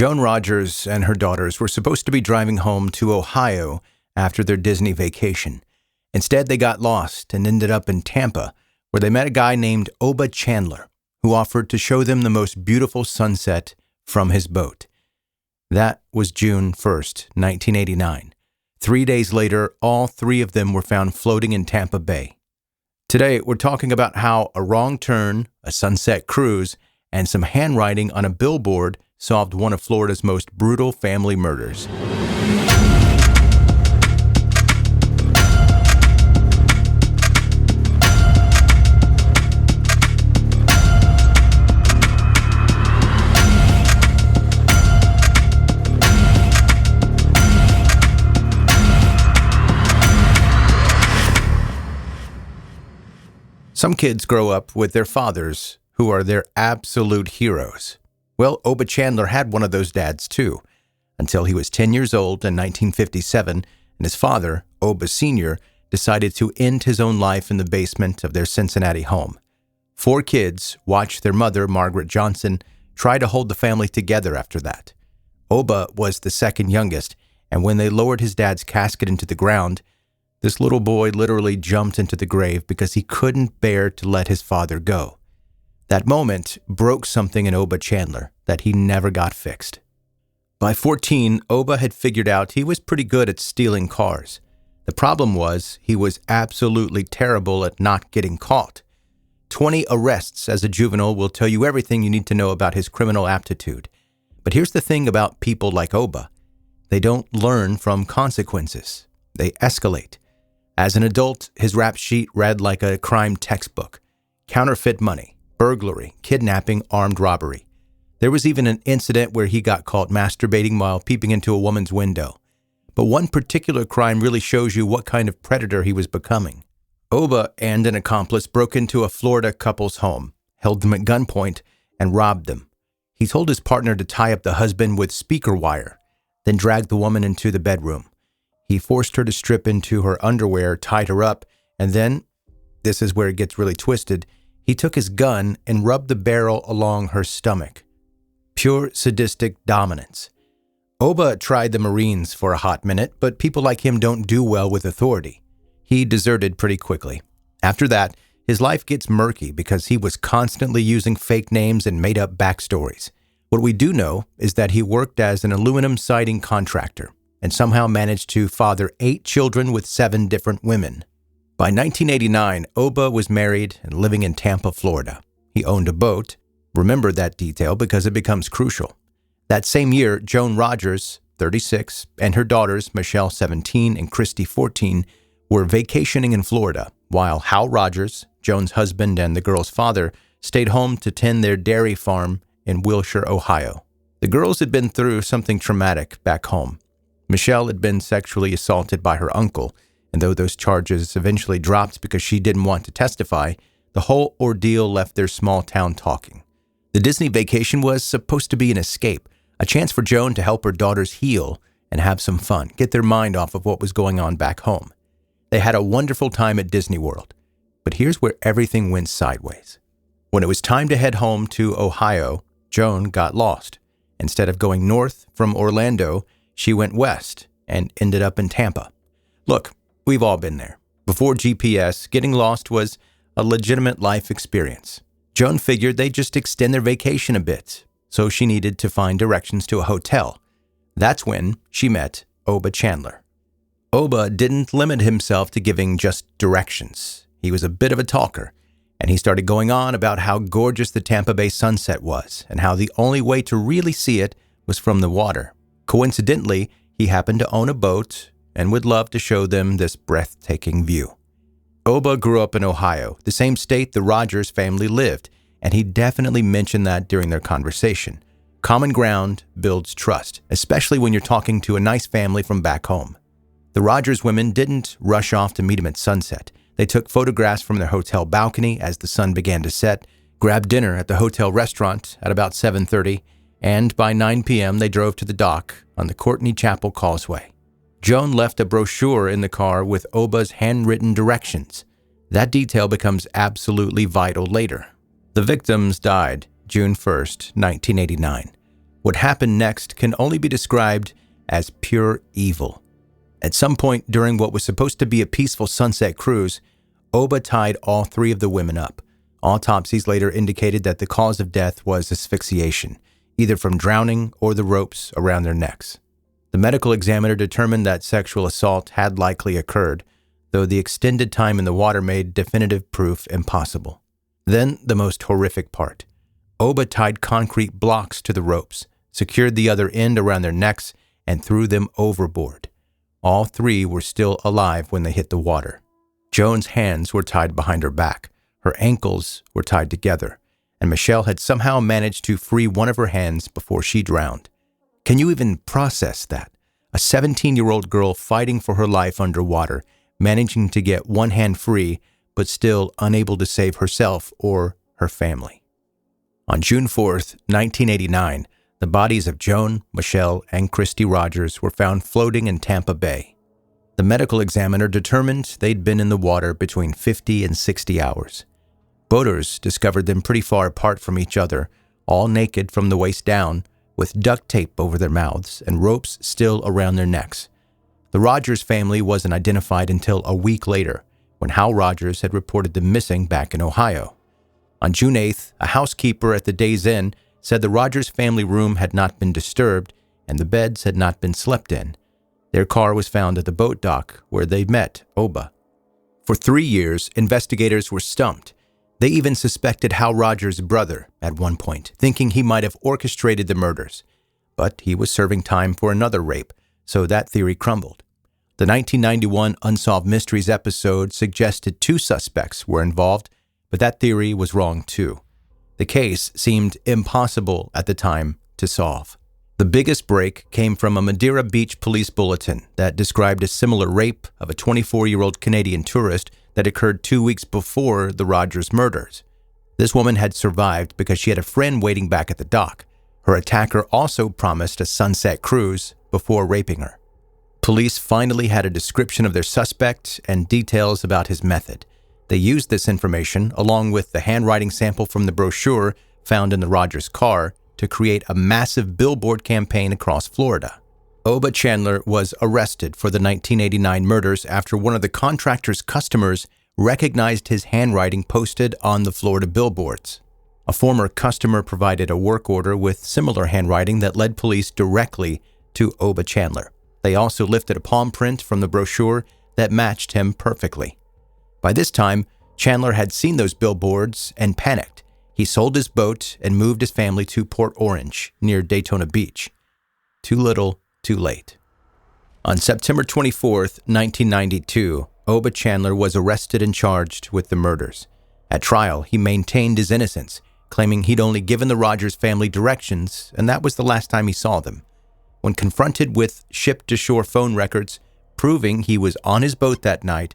Joan Rogers and her daughters were supposed to be driving home to Ohio after their Disney vacation. Instead, they got lost and ended up in Tampa, where they met a guy named Oba Chandler, who offered to show them the most beautiful sunset from his boat. That was June 1st, 1989. 3 days later, all three of them were found floating in Tampa Bay. Today, we're talking about how a wrong turn, a sunset cruise, and some handwriting on a billboard solved one of Florida's most brutal family murders. Some kids grow up with their fathers, who are their absolute heroes. Well, Oba Chandler had one of those dads too, until he was 10 years old in 1957, and his father, Oba Sr., decided to end his own life in the basement of their Cincinnati home. 4 kids watched their mother, Margaret Johnson, try to hold the family together after that. Oba was the second youngest, and when they lowered his dad's casket into the ground, this little boy literally jumped into the grave because he couldn't bear to let his father go. That moment broke something in Oba Chandler that he never got fixed. By 14, Oba had figured out he was pretty good at stealing cars. The problem was he was absolutely terrible at not getting caught. 20 arrests as a juvenile will tell you everything you need to know about his criminal aptitude. But here's the thing about people like Oba. They don't learn from consequences. They escalate. As an adult, his rap sheet read like a crime textbook. Counterfeit money, burglary, kidnapping, armed robbery. There was even an incident where he got caught masturbating while peeping into a woman's window. But one particular crime really shows you what kind of predator he was becoming. Oba and an accomplice broke into a Florida couple's home, held them at gunpoint, and robbed them. He told his partner to tie up the husband with speaker wire, then dragged the woman into the bedroom. He forced her to strip into her underwear, tied her up, and then, this is where it gets really twisted, he took his gun and rubbed the barrel along her stomach. Pure sadistic dominance. Oba tried the Marines for a hot minute, but people like him don't do well with authority. He deserted pretty quickly. After that, his life gets murky because he was constantly using fake names and made-up backstories. What we do know is that he worked as an aluminum siding contractor and somehow managed to father 8 children with 7 different women. By 1989, Oba was married and living in Tampa, Florida. He owned a boat. Remember that detail because it becomes crucial. That same year, Joan Rogers, 36, and her daughters, Michelle, 17, and Christy, 14, were vacationing in Florida, while Hal Rogers, Joan's husband and the girl's father, stayed home to tend their dairy farm in Wilshire, Ohio. The girls had been through something traumatic back home. Michelle had been sexually assaulted by her uncle, and though those charges eventually dropped because she didn't want to testify, the whole ordeal left their small town talking. The Disney vacation was supposed to be an escape, a chance for Joan to help her daughters heal and have some fun, get their mind off of what was going on back home. They had a wonderful time at Disney World, but here's where everything went sideways. When it was time to head home to Ohio, Joan got lost. Instead of going north from Orlando, she went west and ended up in Tampa. Look, we've all been there. Before GPS, getting lost was a legitimate life experience. Joan figured they'd just extend their vacation a bit, so she needed to find directions to a hotel. That's when she met Oba Chandler. Oba didn't limit himself to giving just directions. He was a bit of a talker, and he started going on about how gorgeous the Tampa Bay sunset was and how the only way to really see it was from the water. Coincidentally, he happened to own a boat and would love to show them this breathtaking view. Oba grew up in Ohio, the same state the Rogers family lived, and he definitely mentioned that during their conversation. Common ground builds trust, especially when you're talking to a nice family from back home. The Rogers women didn't rush off to meet him at sunset. They took photographs from their hotel balcony as the sun began to set, grabbed dinner at the hotel restaurant at about 7:30, and by 9 p.m. they drove to the dock on the Courtney Chapel Causeway. Joan left a brochure in the car with Oba's handwritten directions. That detail becomes absolutely vital later. The victims died June 1st, 1989. What happened next can only be described as pure evil. At some point during what was supposed to be a peaceful sunset cruise, Oba tied all 3 of the women up. Autopsies later indicated that the cause of death was asphyxiation, either from drowning or the ropes around their necks. The medical examiner determined that sexual assault had likely occurred, though the extended time in the water made definitive proof impossible. Then the most horrific part. Oba tied concrete blocks to the ropes, secured the other end around their necks, and threw them overboard. All 3 were still alive when they hit the water. Joan's hands were tied behind her back, her ankles were tied together, and Michelle had somehow managed to free one of her hands before she drowned. Can you even process that? A 17-year-old girl fighting for her life underwater, managing to get one hand free, but still unable to save herself or her family. On June 4th, 1989, the bodies of Joan, Michelle, and Christy Rogers were found floating in Tampa Bay. The medical examiner determined they'd been in the water between 50 and 60 hours. Boaters discovered them pretty far apart from each other, all naked from the waist down, with duct tape over their mouths and ropes still around their necks. The Rogers family wasn't identified until a week later, when Hal Rogers had reported them missing back in Ohio. On June 8th, a housekeeper at the Days Inn said the Rogers family room had not been disturbed and the beds had not been slept in. Their car was found at the boat dock where they met Oba. For 3 years, investigators were stumped. They even suspected Hal Rogers' brother at one point, thinking he might have orchestrated the murders. But he was serving time for another rape, so that theory crumbled. The 1991 Unsolved Mysteries episode suggested 2 suspects were involved, but that theory was wrong too. The case seemed impossible at the time to solve. The biggest break came from a Madeira Beach police bulletin that described a similar rape of a 24-year-old Canadian tourist that occurred 2 weeks before the Rogers murders. This woman had survived because she had a friend waiting back at the dock. Her attacker also promised a sunset cruise before raping her. Police finally had a description of their suspect and details about his method. They used this information, along with the handwriting sample from the brochure found in the Rogers car, to create a massive billboard campaign across Florida. Oba Chandler was arrested for the 1989 murders after one of the contractor's customers recognized his handwriting posted on the Florida billboards. A former customer provided a work order with similar handwriting that led police directly to Oba Chandler. They also lifted a palm print from the brochure that matched him perfectly. By this time, Chandler had seen those billboards and panicked. He sold his boat and moved his family to Port Orange, near Daytona Beach. Too little, too late. On September 24th, 1992, Oba Chandler was arrested and charged with the murders. At trial, he maintained his innocence, claiming he'd only given the Rogers family directions, and that was the last time he saw them. When confronted with ship-to-shore phone records proving he was on his boat that night,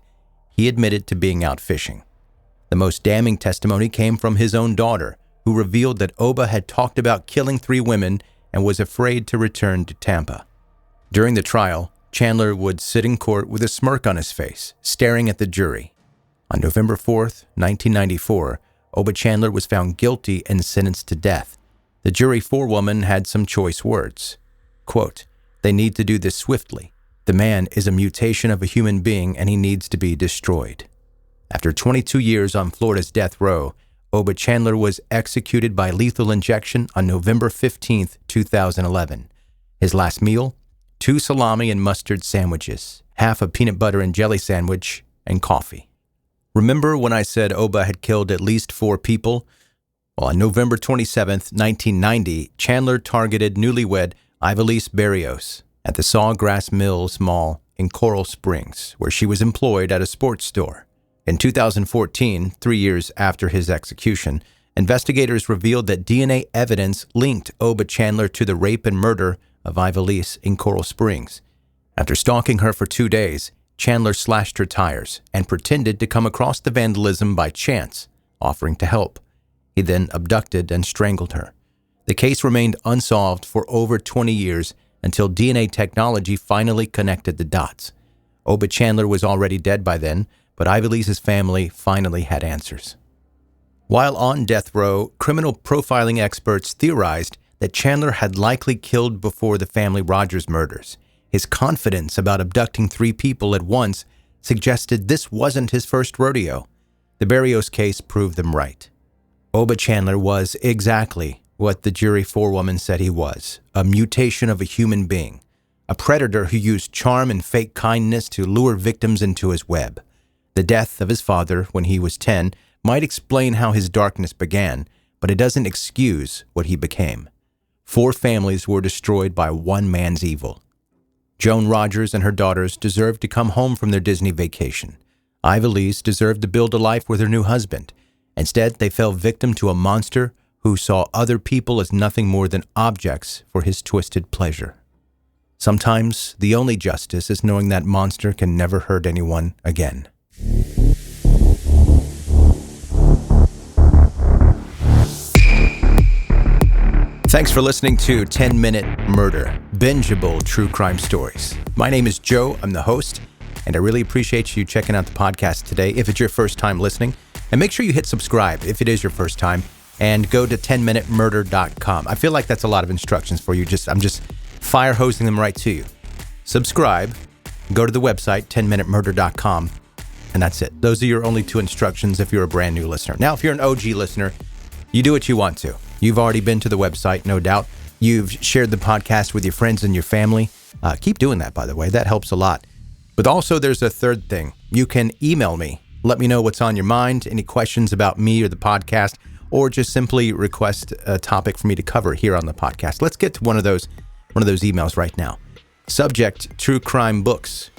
he admitted to being out fishing. The most damning testimony came from his own daughter, who revealed that Oba had talked about killing 3 women and was afraid to return to Tampa. During the trial, Chandler would sit in court with a smirk on his face, staring at the jury. On November 4th, 1994, Oba Chandler was found guilty and sentenced to death. The jury forewoman had some choice words. Quote, "They need to do this swiftly. The man is a mutation of a human being and he needs to be destroyed." After 22 years on Florida's death row, Oba Chandler was executed by lethal injection on November 15th, 2011. His last meal? 2 salami and mustard sandwiches, half a peanut butter and jelly sandwich, and coffee. Remember when I said Oba had killed at least 4 people? Well, on November 27th, 1990, Chandler targeted newlywed Ivelisse Berrios at the Sawgrass Mills Mall in Coral Springs, where she was employed at a sports store. In 2014, 3 years after his execution, investigators revealed that DNA evidence linked Oba Chandler to the rape and murder of Ivelisse in Coral Springs. After stalking her for 2 days, Chandler slashed her tires and pretended to come across the vandalism by chance, offering to help. He then abducted and strangled her. The case remained unsolved for over 20 years until DNA technology finally connected the dots. Oba Chandler was already dead by then, but Ivelisse's family finally had answers. While on death row, criminal profiling experts theorized that Chandler had likely killed before the family Rogers murders. His confidence about abducting 3 people at once suggested this wasn't his first rodeo. The Berrios case proved them right. Oba Chandler was exactly what the jury forewoman said he was, a mutation of a human being, a predator who used charm and fake kindness to lure victims into his web. The death of his father when he was 10 might explain how his darkness began, but it doesn't excuse what he became. 4 families were destroyed by one man's evil. Joan Rogers and her daughters deserved to come home from their Disney vacation. Ivy Lee's deserved to build a life with her new husband. Instead, they fell victim to a monster who saw other people as nothing more than objects for his twisted pleasure. Sometimes the only justice is knowing that monster can never hurt anyone again. Thanks for listening to 10-Minute Murder, bingeable true crime stories. My name is Joe, I'm the host, and I really appreciate you checking out the podcast today if it's your first time listening. And make sure you hit subscribe if it is your first time, and go to 10minutemurder.com. I feel like that's a lot of instructions for you. I'm just fire hosing them right to you. Subscribe, go to the website, 10minutemurder.com, and that's it. Those are your only 2 instructions if you're a brand new listener. Now, if you're an OG listener, you do what you want to. You've already been to the website, no doubt. You've shared the podcast with your friends and your family. Keep doing that, by the way. That helps a lot. But also, there's a third thing. You can email me. Let me know what's on your mind, any questions about me or the podcast, or just simply request a topic for me to cover here on the podcast. Let's get to one of those emails right now. Subject, true crime books, ?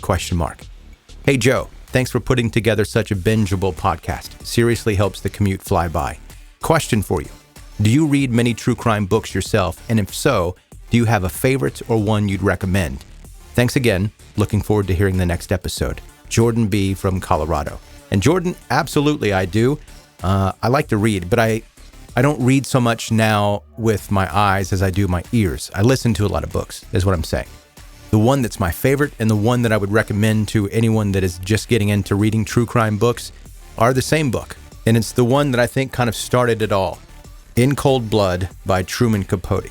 Hey, Joe, thanks for putting together such a bingeable podcast. Seriously helps the commute fly by. Question for you. Do you read many true crime books yourself? And if so, do you have a favorite or one you'd recommend? Thanks again. Looking forward to hearing the next episode. Jordan B. from Colorado. And Jordan, absolutely I do. I like to read, but I don't read so much now with my eyes as I do my ears. I listen to a lot of books, is what I'm saying. The one that's my favorite and the one that I would recommend to anyone that is just getting into reading true crime books are the same book. And it's the one that I think kind of started it all. In Cold Blood by Truman Capote.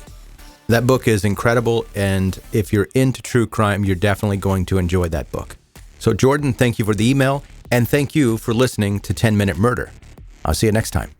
That book is incredible, and if you're into true crime, you're definitely going to enjoy that book. So Jordan, thank you for the email, and thank you for listening to 10-Minute Murder. I'll see you next time.